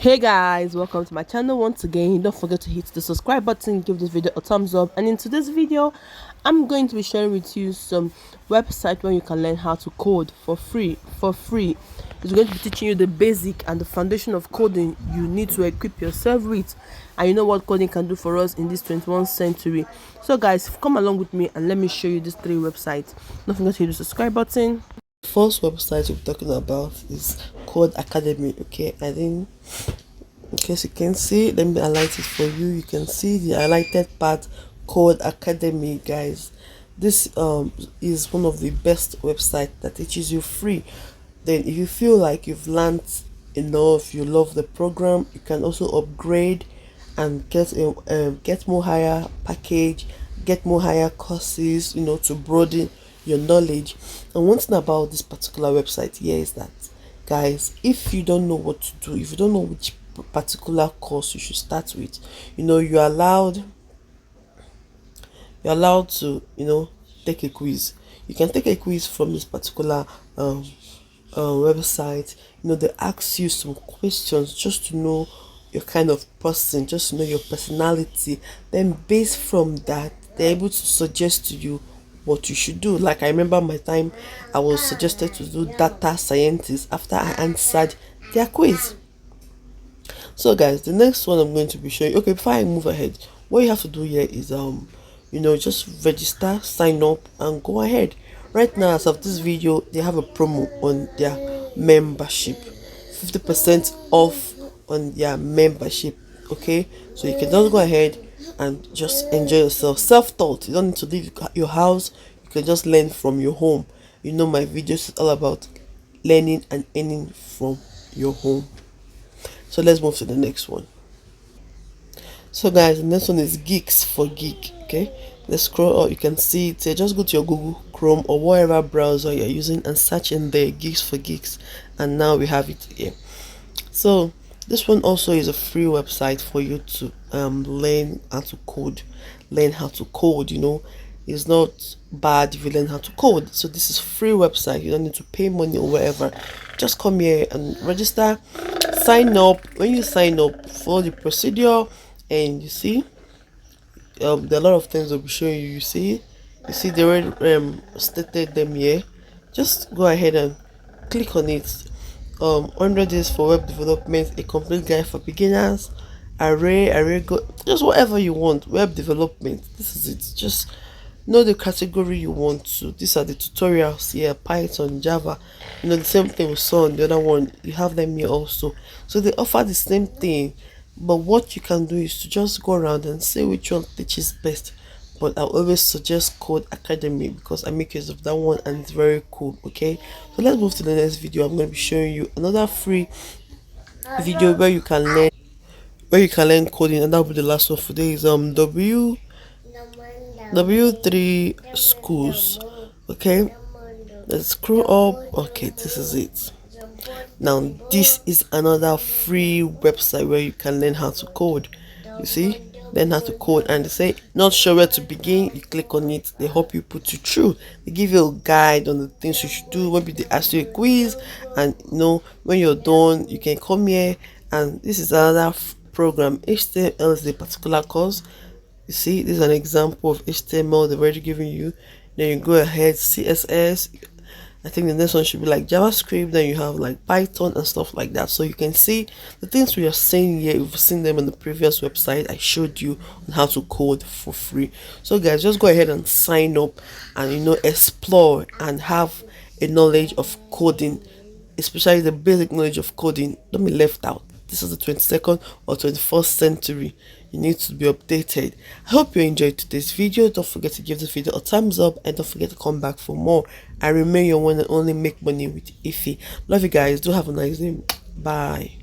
Hey guys, welcome to my channel once again. Don't forget to hit the subscribe button, give this video a thumbs up, and in today's video I'm going to be sharing with you some website where you can learn how to code for free. It's going to be teaching you the basic and the foundation of coding you need to equip yourself with, and you know what coding can do for us in this 21st century. So guys, come along with me and let me show you these three websites. Don't forget to hit the subscribe button. First website we're talking about is Code Academy. Okay, I think in case you can see, let me highlight it for you. You can see the highlighted part, Code Academy. Guys, this is one of the best websites that teaches you free. Then if you feel like you've learned enough, you love the program, you can also upgrade and get more higher package, get more higher courses, to broaden your knowledge. And one thing about this particular website here is that, guys, if you don't know what to do, if you don't know which particular course you should start with, you're allowed to take a quiz. You can take a quiz from this particular website. They ask you some questions just to know your kind of person, just to know your personality. Then based from that, they're able to suggest to you what you should do. Like, I remember my time I was suggested to do data scientist after I answered their quiz. So guys, the next one I'm going to be showing, okay, before I move ahead, what you have to do here is just register, sign up, and go ahead. Right now, as of this video, they have a promo on their membership, 50% off on their membership. Okay, so you can just go ahead and just enjoy yourself. Self-taught, you don't need to leave your house, you can just learn from your home. My videos is all about learning and earning from your home. So let's move to the next one. So guys, the next one is Geeks for Geek. Okay, let's scroll up. You can see it here. Just go to your Google Chrome or whatever browser you're using and search in there, Geeks for Geeks, and now we have it here. So this one also is a free website for you to learn how to code. It's not bad if you learn how to code. So this is free website. You don't need to pay money or whatever. Just come here and register, sign up. When you sign up, follow the procedure, and you see there are a lot of things I'll be showing you. You see they already stated them here. Just go ahead and click on it. 100 days for web development, a complete guide for beginners, array go, just whatever you want. Web development, this is it. Just know the category you want to. These are the tutorials here: Python, Java. The same thing we saw on the other one, you have them here also. So they offer the same thing, but what you can do is to just go around and see which one teaches best. But I always suggest Code Academy because I make use of that one and it's very cool. Okay, so let's move to the next video. I'm going to be showing you another free video where you can learn coding, and that'll be the last one for today. Is W3 schools. Okay, let's scroll up. Okay, this is it. Now this is another free website where you can learn how to code. You see, learn how to code, and they say not sure where to begin, you click on it, they help you put you through. They give you a guide on the things you should do. Maybe they ask you a quiz, and when you're done you can come here. And this is another program. HTML is a particular course. You see, this is an example of HTML they've already given you. Then you go ahead, CSS. I think the next one should be like JavaScript. Then you have like Python and stuff like that. So you can see the things we are saying here. You've seen them on the previous website I showed you on how to code for free. So guys, just go ahead and sign up and explore and have a knowledge of coding, especially the basic knowledge of coding. Don't be left out. This is the 22nd or 21st century. You need to be updated. I hope you enjoyed today's video. Don't forget to give this video a thumbs up, and don't forget to come back for more. I remain your one and only Make Money with Ify. Love you guys. Do have a nice day. Bye.